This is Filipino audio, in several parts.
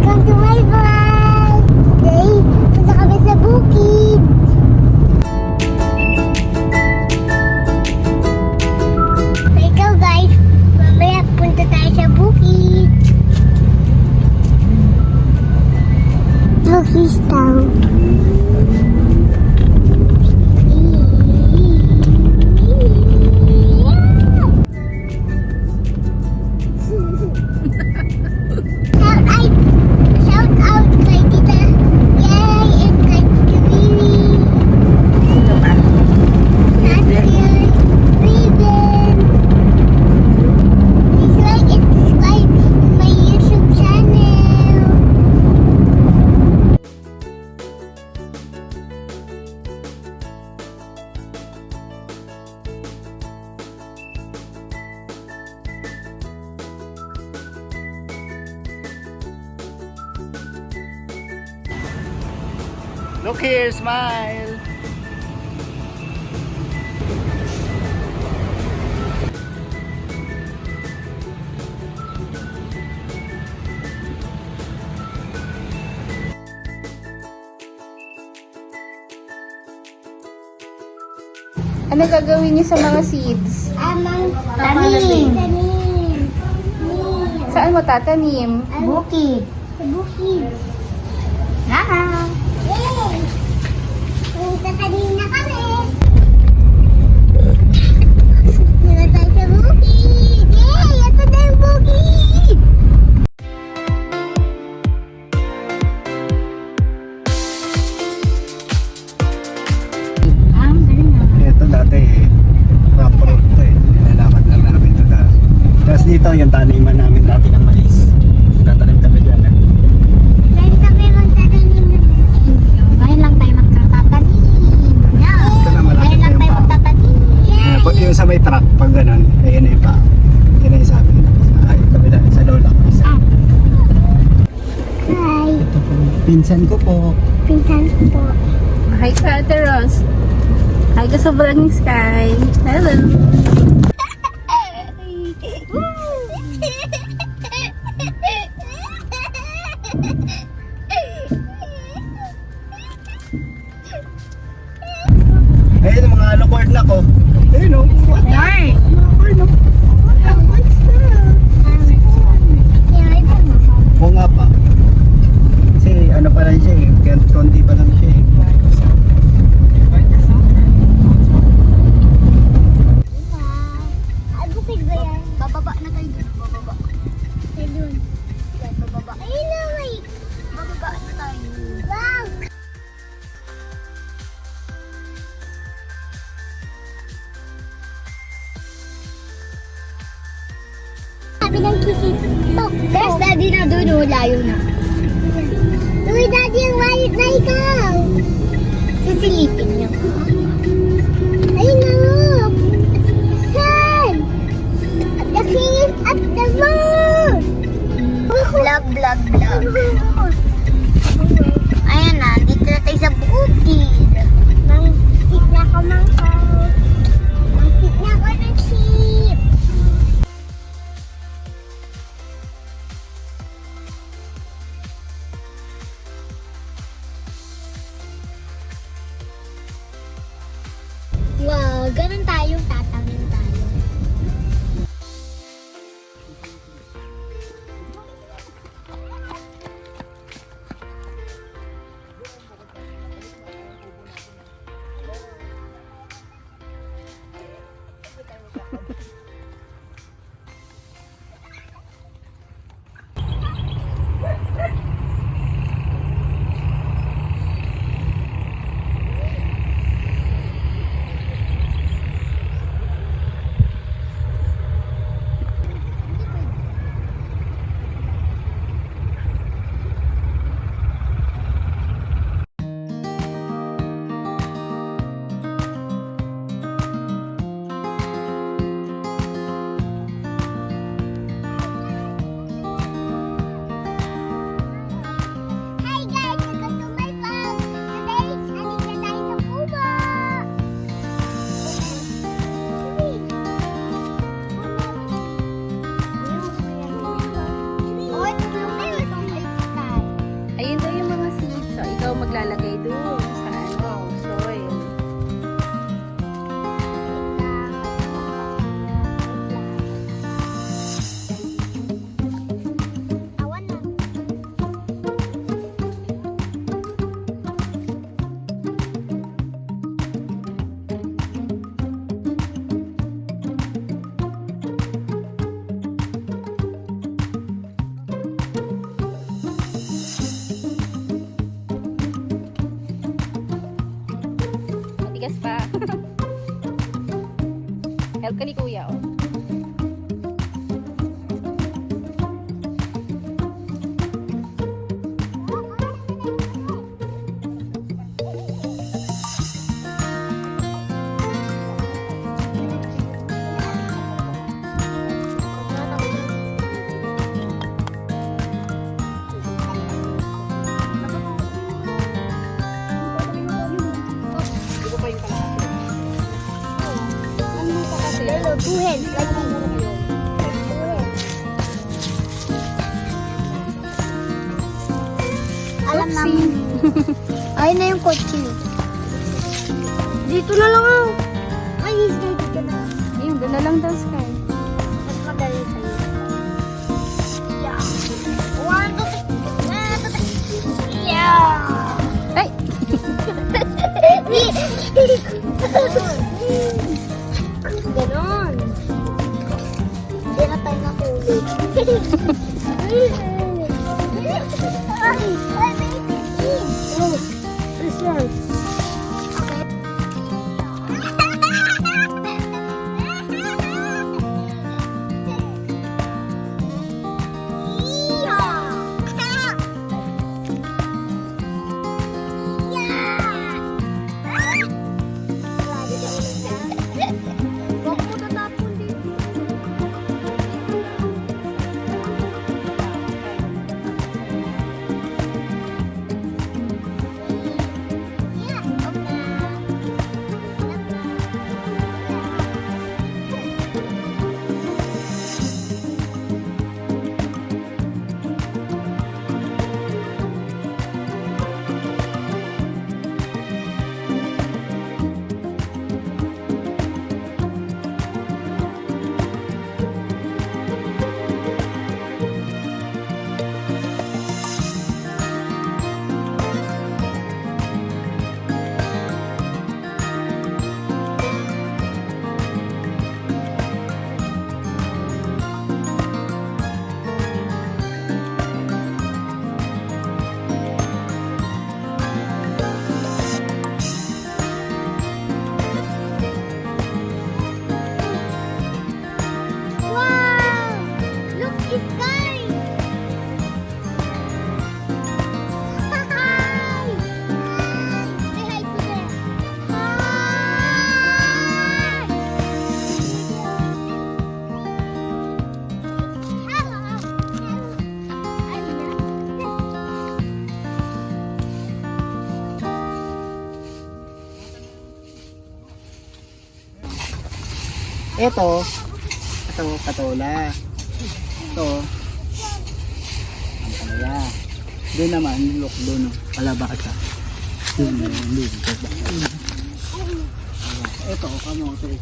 Welcome to my vlog! Today, punta kami sa bukid. Let's go guys! Mamaya punta tayo sa bukid. Loki's Town. Shout out kay Tita Yay and kay Tita Riri. Sino ba? Nasir, Raven. Please like and subscribe my YouTube channel. Look here, smile. Ano gagawin niyo sa mga seeds? Amang Tanim. Tanim. Saan mo tatanim? Bukid. Sa bukid. Ah! Yay! Tatanim na kami. Dito tayo sa bukid. Yay! Ito na yung bukid. Ito dati rock road to eh. Nilalakad lang namin ito dati. Tapos dito yung taniman namin dati ng mais. Tatanim kami dyan eh. Dahil kami magtatanim na. Ngayon lang tayo magkakatanim. Ito na malapit na yung pa. magtatanim. Pag yung sa may truck, pag ganun, eh yun na yung pa. Yun na yung sabi. Ay, kami dati sa lola ko. Isa. Hi. Ito po, pinsan ko po. Pinsan ko po. Hi ka, Ate Ros. Hi ka sa vlog ni Sky. Hello. Ayun, yung mga corn na ko. Ayun o. What? Mga corn o. What's that? Oo nga pa. Kasi ano pa lang siya eh. Konti pa lang siya eh. Ay, bukid ba yan? Bababa na tayo dun. Bababa. Ay, dun. Yan, bababa. Ayun na, may. Bababa na tayo. Wow! Sabi ng kisitok. There's daddy na dun. Layo na. Uy, daddy, ang mayit na ikaw. Sisilipin niyo. Ayun na nga. Saan? At the king is at the moon. Vlog, vlog, vlog. Ayan na, dito na tayo sa bukid. Mangkit na ako, mangkot. Mangkit na ako ng sheep. Wow, ganun tayo, tatamin tayo. Matigas pa. Help ka ni kuya, oh. Lalo, two hands. Like me. Alam namin. Ayun na yung kotse. Dito na lang ako. Ay, Sky, dito na. Ayun, doon na lang daw, Sky. Mas madali sa'yo. Yeah. One, two, three. Yeah. Ay! Ganon. Hindi na tayo natulog. Ay, may tikin. Oh, this one. Ito, patola. Ito, ang palaya. Doon naman, look doon. Palaba ka. Doon. Ito, kamote.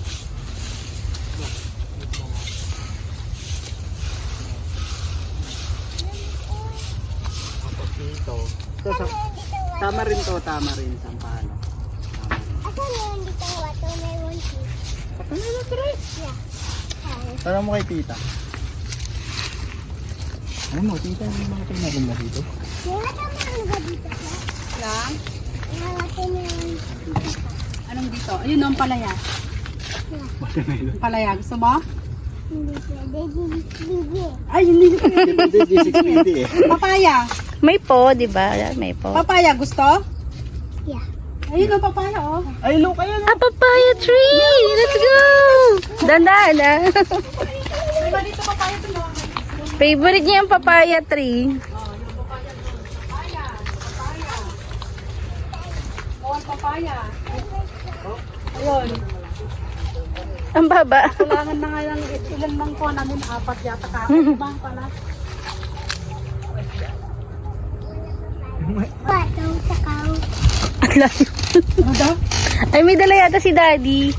Ito. Tama rin to, tama rin. Sampalo. Asan na yung dito ang watermelon tea? Yeah. Tanong mo kay tita. Ano mo, tita, yung mga pinaganda dito? Yung watermelon ba dito? Lang? Yung watermelon. Anong dito? Ayun, no, ang palaya. Palaya, gusto mo? Hindi pwede. Hindi. Ay, hindi. Hindi, 650 eh. Papaya. May po, di ba? May po. Papaya, gusto? Yeah. Ayun, ang papaya, oh. Ay, look, ayan. Ah, papaya tree! Let's go! Dandan, ah. Diba dito papaya ito, no? Favorite niya yung papaya tree. Oh, ang papaya. Ayun. Ang baba. Kulangan na nga lang, ilan lang po namin, 4 yata ka. Bang pala. Bato sa kaw. Ang layo. Ano daw? Ay, may dala yata si Daddy.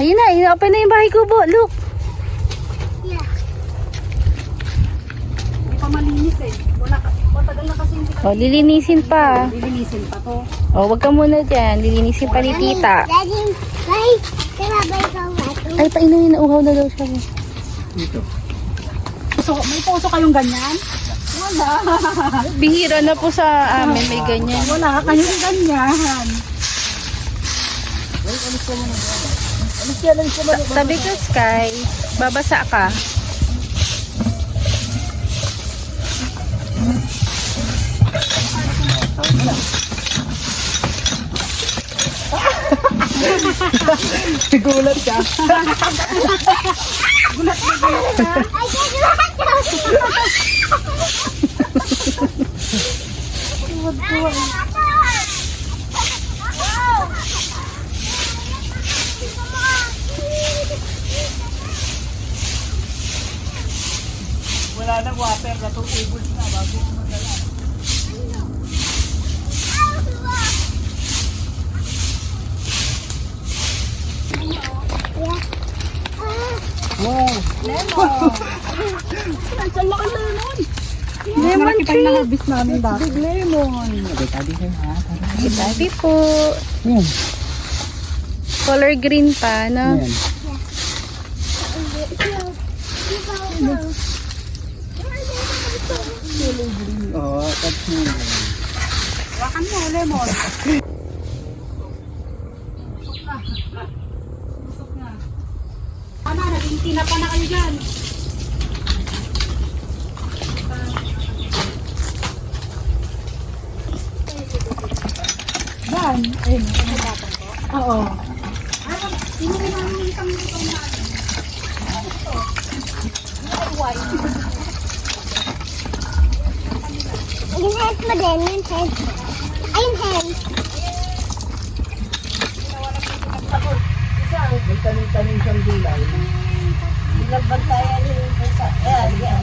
Ayun na, inopen na yung bahay kubo. Look. Yeah. Hindi pa malinis eh. Matagal na kasi hindi ka. O, lilinisin pa. Lilinisin pa to. O, wag ka muna dyan. Lilinisin pa ni Tita. Daddy, bye. Sabay ka wato. Ay, painuhin na. Uhaw na daw siya. Dito. So, may puso kayong ganyan? Wala. Bihira na po sa amin. May ganyan. Wala kayong ganyan. Sabi ko, Sky, babasa ka. Gulat ka. Ay, Wala nang water, natutubos na bago magdala. Wow! Lemon tree. na-harvest namin dati. Big lemon. Tabi ha. Sabi po. Yan. Color green pa, no? Yan. Oo, that's me. Wakan mo, lemon. Ano, naging tinapa na kayo dyan. Yan. Ayun, ano batang ko? Oo. Ano, inuwi namin yung isang litong na. yung head mo din, yung head. Ay, yung head. May tanim-tanim siyang gulay. Nagbantayan yung pusa. Ayan, yan.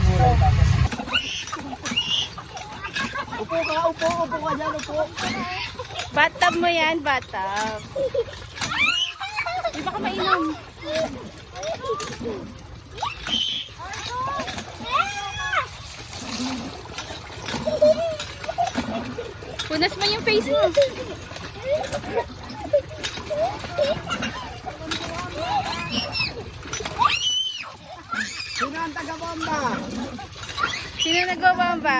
Upo ka dyan, upo. Bathtub mo yan, bathtub. Di ba ka mainom? Punas mo yung face mo. Sino ang taga-bomba? Sino nagbabamba?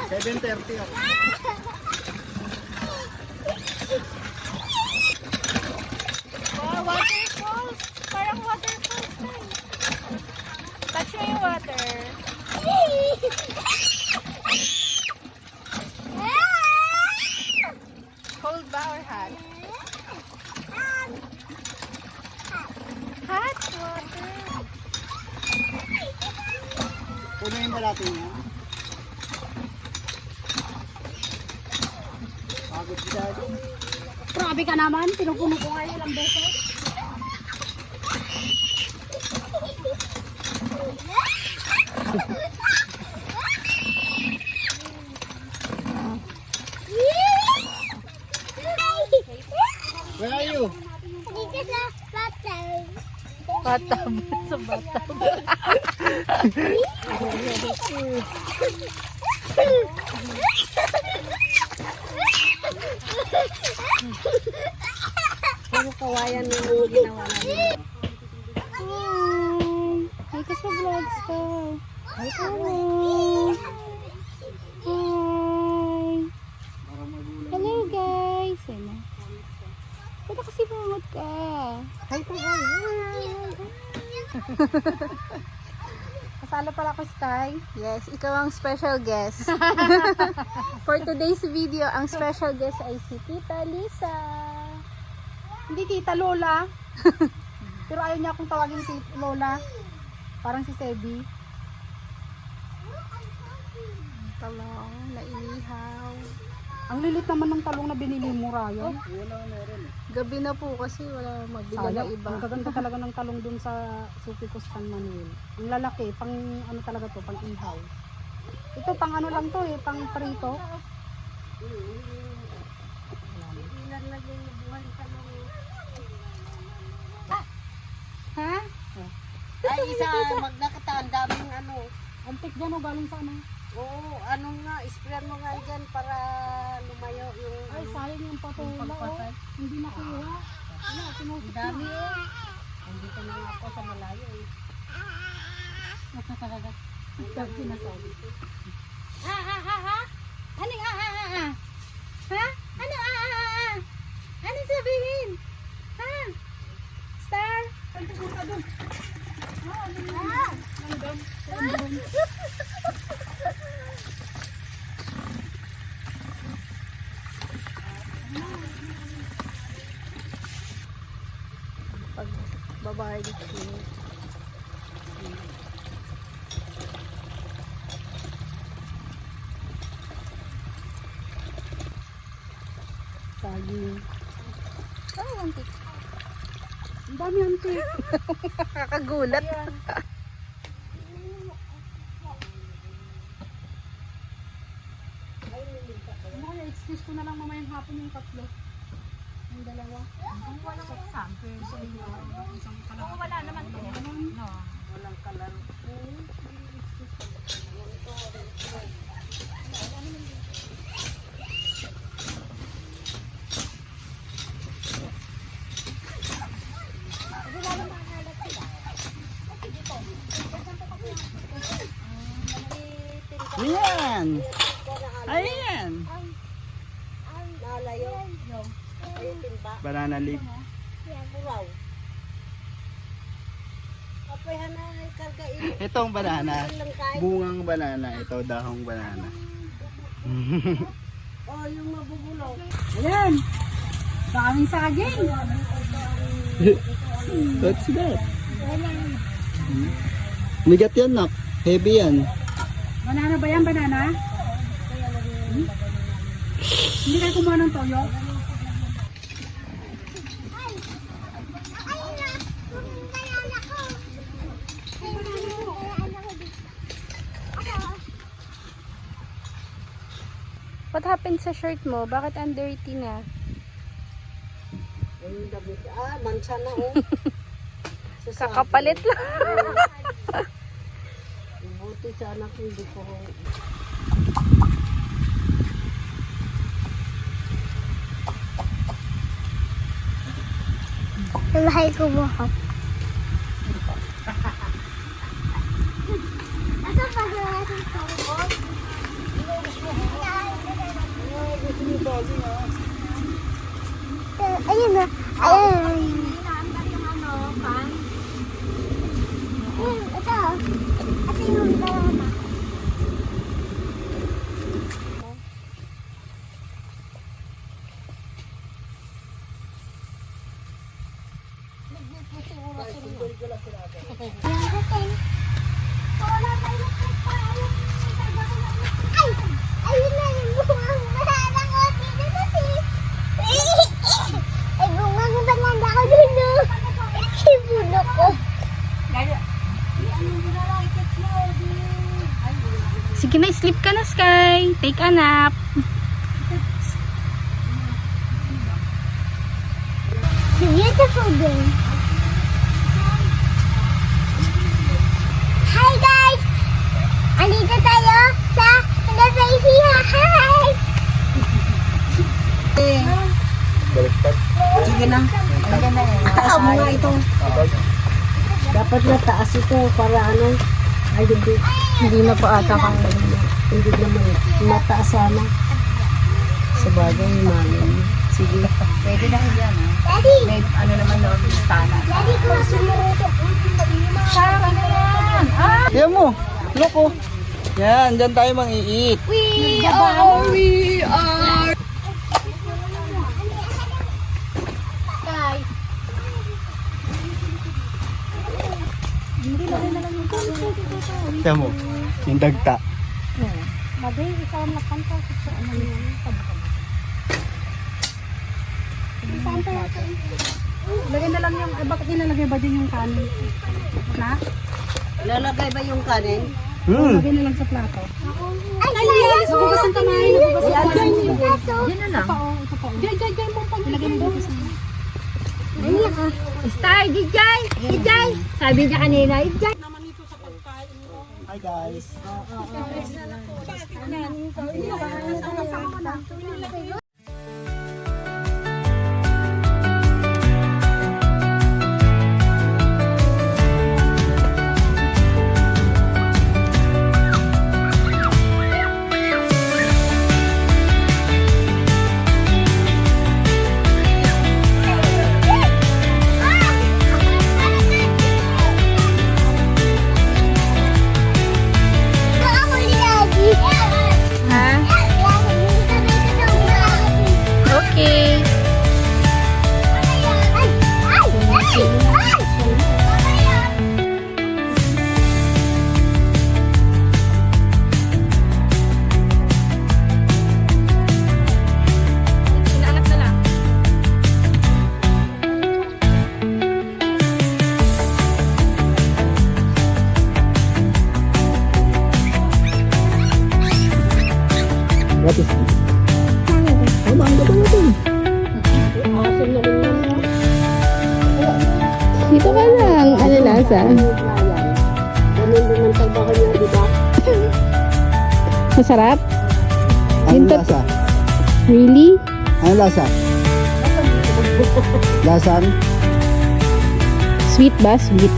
$7.30 ako. Wow, waterfalls. Parang waterfalls na. Touch mo yung water. Cold ba or hot? Hot water. Punuin ba natin yan? Pagod si Daddy. Grabe ka naman, pinupuno ko ngayon ilang beses. Where are you? Dito sa bathtub. Bathtub. Sa bathtub. Puro kawayan yung mga ginawa namin. Hi ka sa vlogs ko. Hi ka. Hi. Hello guys. Ano? Ba't kasi bungot ka? Hi ka, hi. Kasala pala ko, Sky. Yes, ikaw ang special guest. For today's video, ang special guest ay si Tita Lisa. Hindi Tita Lola. Pero ayaw niya akong tawagin Tita Lola. Parang si Sebi. Talong, naihaw. Ang lilit naman ng talong na binili mo, Ryan. Gabi na po kasi wala magbila na Sayang. iba. Ang gaganda talaga ng talong dun sa Suki Kustan Manuel. Ang lalaki, pang ano talaga to, pang ihaw. Ito pang ano lang to eh, pang prito. Ha? Ay, isa magdakataan, daming ano. Antik dyan o galing sa ano? Oo, ano nga, sprayan mo nga dyan para lumayo yung Ay, ano. sayang yung patola oh. Hindi nakuha. Ano, Ang dami eh. Andito na nga ako sa malayo eh. Ito sinasabi. Anong Ha? Ano Ano sabihin? Ha? Star? Pag babae dito. Saging. Oh, antik. Ang dami antik. Kakagulat. Mga excuse ko na lang mamayang hapon yung tatlo. Yung dalawa. Wala naman to. No. Walang kalaro. Ayan! Ayan! Lalayo. Ayun din ba? Banana leaf. Wow. Apoy na kargain. Itong banana. Lang kain. Bungang banana. Ito dahong banana. Oh, yung mabubulok. Ayan. Daming saging. What's that? Bigat yan, nak. Heavy yan. Banana ba yan? Banana? Hindi kayo kumuha ng toyo? What happened sa shirt mo? Bakit ang dirty na? Yung damit. Mansa na oh. Kakapalit lang. Buti sa anak ko hindi ko. Bahay ko buhok. Ito pa natin ito. Ayun na. Ayun. Ito. Ito yung banana. Ayun na yung bungang banana ko. Dito na si... Ay, bungang banana ko dito. Ibuno ko. Sige na, sleep ka na, Sky. Take a nap. It's a beautiful day. Hi guys! Andito tayo sa Indonesia. Hi! Sige na. Taas mo nga ito. Dapat na taas ito para ano. Ay, hindi na pa ata kang hindi naman. Mataas sana. Sa bagay, mami. Sige. Pwede na yan. Daddy! May ano naman doon. Tana. Daddy, kung sumuruto. Sara na yan. Yan mo. Look oh. Yan, dyan tayo mang-i-eat. We are. Yan mo. Yung dagta. Bagay, ikaw ang nakanta. Sa ano yun? Lagay na lang yung, bakit nilalagay ba din yung kanin? Na? Lalagay ba yung kanin? Lagay na lang sa plato. Ay, kaya ko. Nagugas ang kamay, nagugas ang kamay. Yan na lang. Ito pa, Diyan mo pa. Ilagay mo dito sa... Star, Dijay! Dijay! Sabi niya kanina, Dijay! Hi guys. Dito ka lang. Ano lasa? Ganun din ang trabaho niya, di ba? Masarap? Ano Ginto- lasa? Really? Ano lasa? Lasang? Sweet ba? Sweet.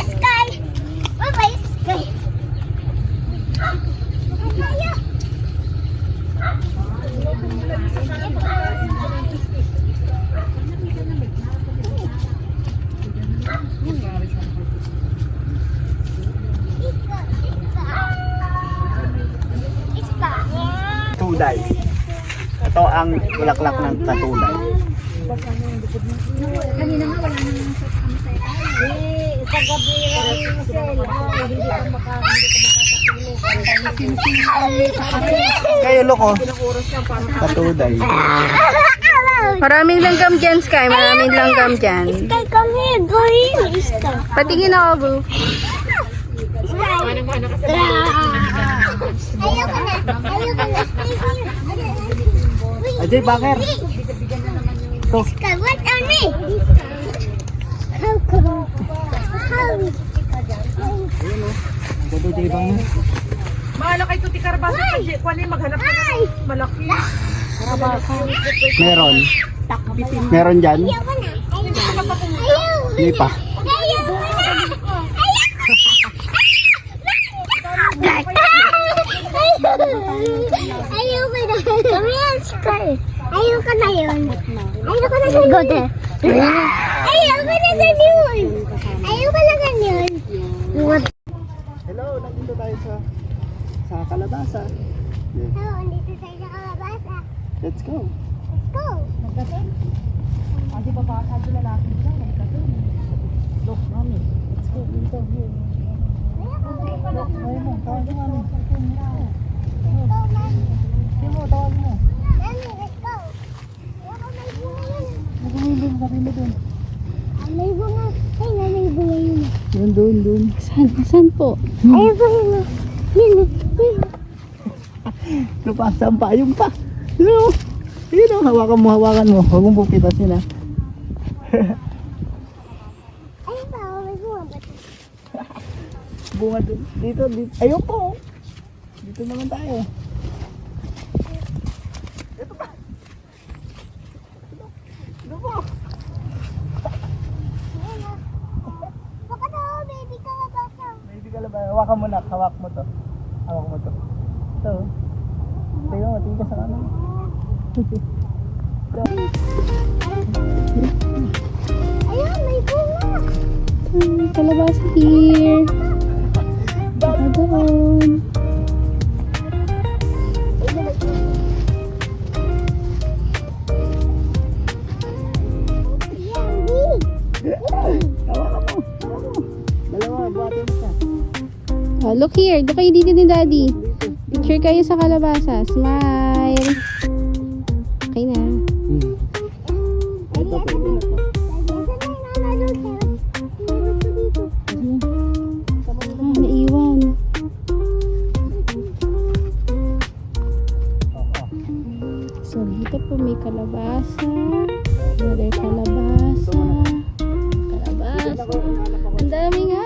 Sky! Bye-bye, Sky! Tayo! Iska! Tulay. Ito ang bulaklak ng katulay. Kayo loko. Katulay. Maraming langgam dyan, Sky. Maraming langgam dyan. Sky, come here, boy! Iska! Patingin ako, Boo. Ayoko na! Ayoko na! Stay here! Ajay, bakit? Iska, what on me? How come? How? Katulay bang yan? Mahala kay Tuti Carbasa kasi kung ano yung maghanap ka na ng malaki. Meron. Meron dyan? Ayoko na! Ayoko! Hindi pa. Ayoko na! Come here, Sky! Ayoko na yun! Ayoko na yun! Go there! Ayoko na ganyan! Ayoko na ganyan! What? Hello, nandito tayo sa kalabasa. Yeah. Oh, andito tayo sa kalabasa. Let's go. Let's go! May bunga. Ay, may bunga yun. Doon. Saan po? Ay, bunga. Yun. Lupasan pa, yung pa. Yun o, hawakan mo. Huwag mong pupitasin ha. Ay, ba? May bunga ba? Bunga doon. Dito. Ayun po. Dito naman tayo. Ito pa. Ito po. Baka daw, baby kalabasa. Baby ka lang ba? Hawakan mo na. Hawak mo to. Hawak mo to. Ito. Tingnan mo. Tingnan ka sa kanan. Ayun, may bunga. Kalabasa here. Baka doon. Hawakan mo. Dalawa. Buhatin mo siya. Oh, look here. Doon kayo dito ni Daddy. Picture kayo sa kalabasa. Smile. Okay na. Ito, pwede na to. Naiwan. So, dito po may kalabasa. Another kalabasa. Kalabasa. Ang dami nga.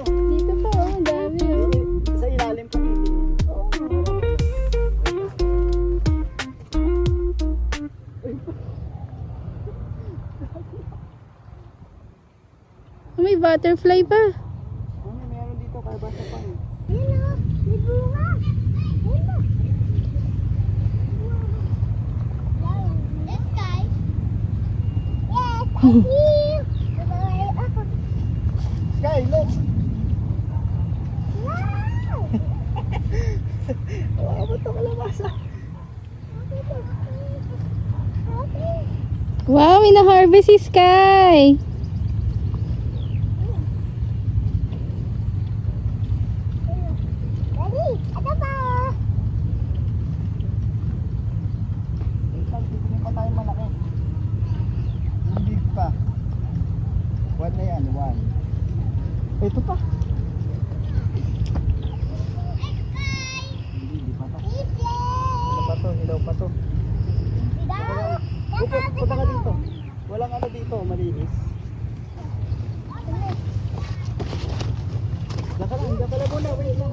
Dito po, ang dami. Oh. Sa ilalim pa dito. May butterfly pa. Meron dito. Kalabasa pa. Ayun o, may bunga. Ayun o. Yes, guys. Yes, I'm here. Bye-bye. Ako. Sky, look. Wow! Hawakan mo to kalabasa. Ito. Wow, ina-harvest si Sky. Daddy, ano ba? Hindi pa tayo malaki. Hindi pa. One na yan, one. Ito pa. Hindi pa to. Ano pa to? Hilaw pa to. Punta ka dito. Walang ano dito, malinis. Daka lang muna, wait lang.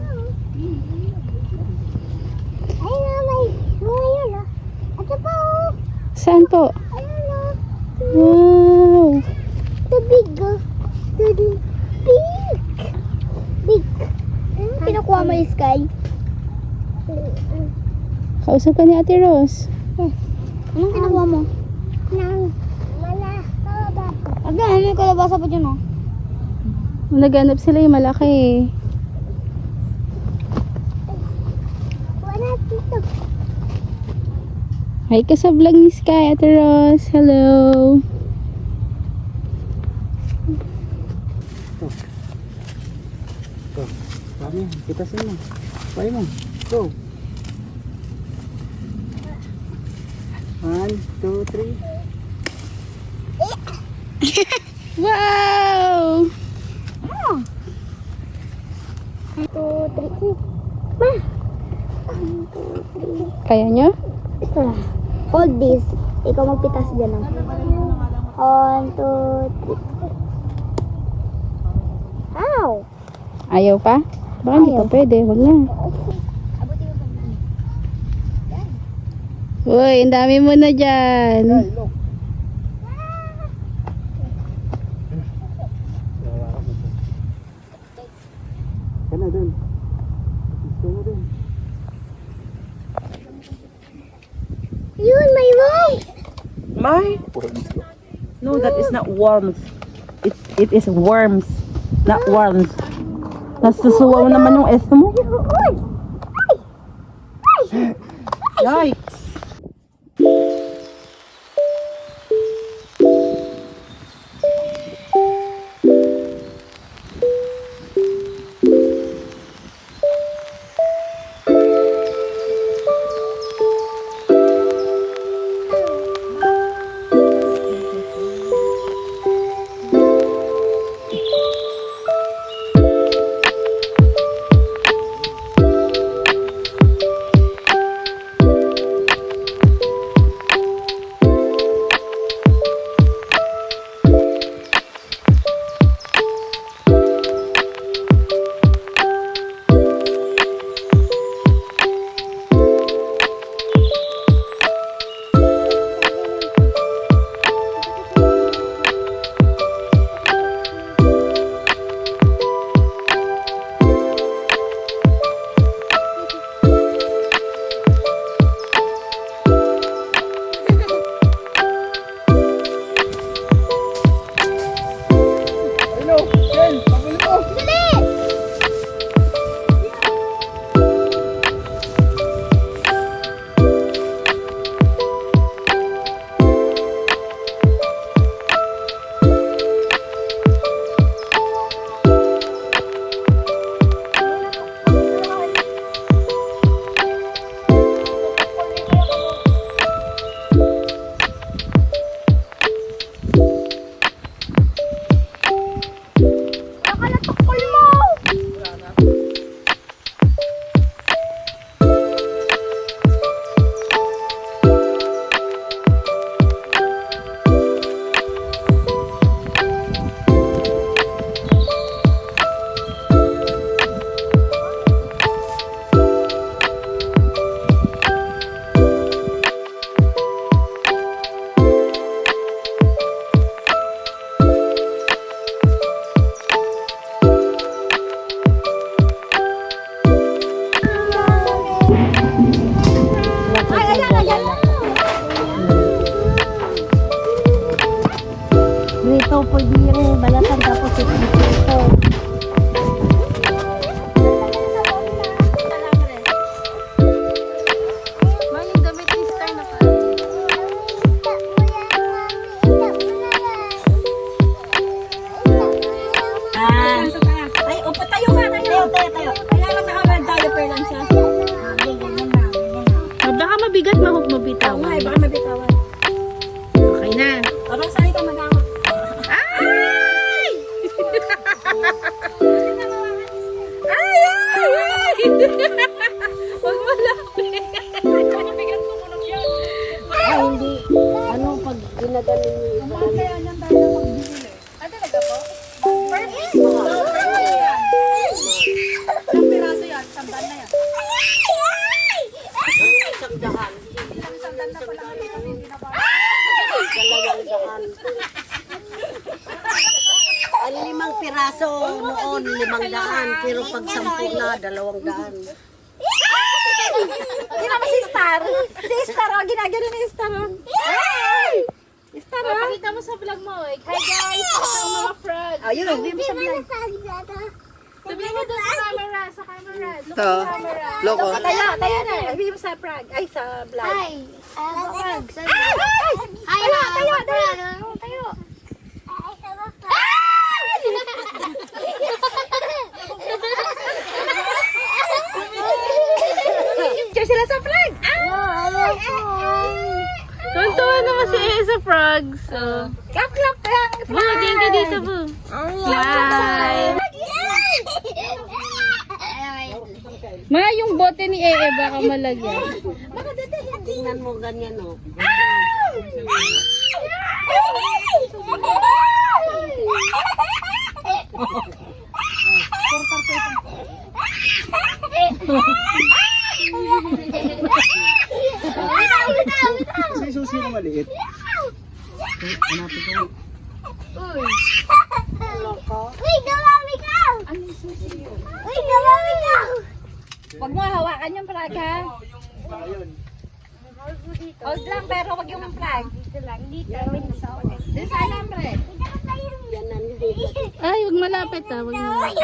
Ayun, ayun, oh. Ito pa, oh. Saan po? Ayun, oh. Wow. The big, oh. The big. Big. Kinukuha mo yung Sky? Kausap ka ni Ate Rose. Anong kinukuha mo? Kalabasa. Agad, may kalabasa pa dyan, oh. Naghanap sila yung malaki. Wala dito. Hi ka sa vlog ni Sky, Ate Rose. Hello. Go. Kami, kita sino. Pay mo. Go. 1, 2, 3. Wow! 1, 2, 3. Ma! 1, 2, 3. Kaya nyo? Hold this. Ikaw magpitas dyan lang. 1, 2, 3. Ow! Ayaw pa? Baka hindi pa pwede. Huwag na. Uy, ang dami mo na dyan. Ay, look. Kana dun. Gusto mo dun. Yun, may worms! My? No, that is not worms. It is worms, not worms. Nasusuwa mo naman yung S mo. Uy! Yikes. Dito pwede yung balatan tapos ito. Mami, damit ni Sky na ka. mabitawan. Okay na. Parang saan ikaw mag-awak? Ay! Ay! Ay! Huwag mo lapit. Ay, hindi. Ano, pag ginaganin niyo ito? Kaya niyan tayo magbibili. Ah, talaga po? Perfect. Isang piraso yan, sandaan na yan. Isang daan. Sandaan na pala kami kami hindi na ba? Dalawang daan. Ang 5 piraso noon, 5 daan. Pero pag 10 na, 2 daan. Hindi naman si Star. Si Star, oh, ginagano ni Star. Star, oh. Pakita mo sa vlog mo. Hi guys! Ito ang mga frog. Oh, yun, hindi mo sabihin. Sabihin mo doon sa camera. Sa camera. Look Ito. at the camera. Loko. Tayo na. Sabihin mo sa frog. Ay, sa vlog. Hi. Hi, tayo. Picture sila sa vlog. Tuntua naman si Esa Frogs. So, Clap, clap lang. Boo, tingin ka dito, Boo. Smile. Ma, yung bote ni Ee, baka malagyan. Tingnan mo ganyan, oh. Kasi yung susi na maliit. Hanapin ko. Uy, gawami ka! Uy, gawami ka! Huwag mo hawakan yung flag, ha? Hold lang, pero wag yung flag. Dito lang, dito. Dito sa alambre. Yan na dito. Ay, huwag malapit ah. Huwag malapit.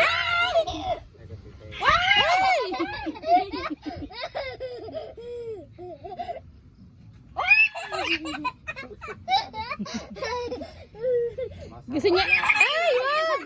Gusto niya. Ay, wag!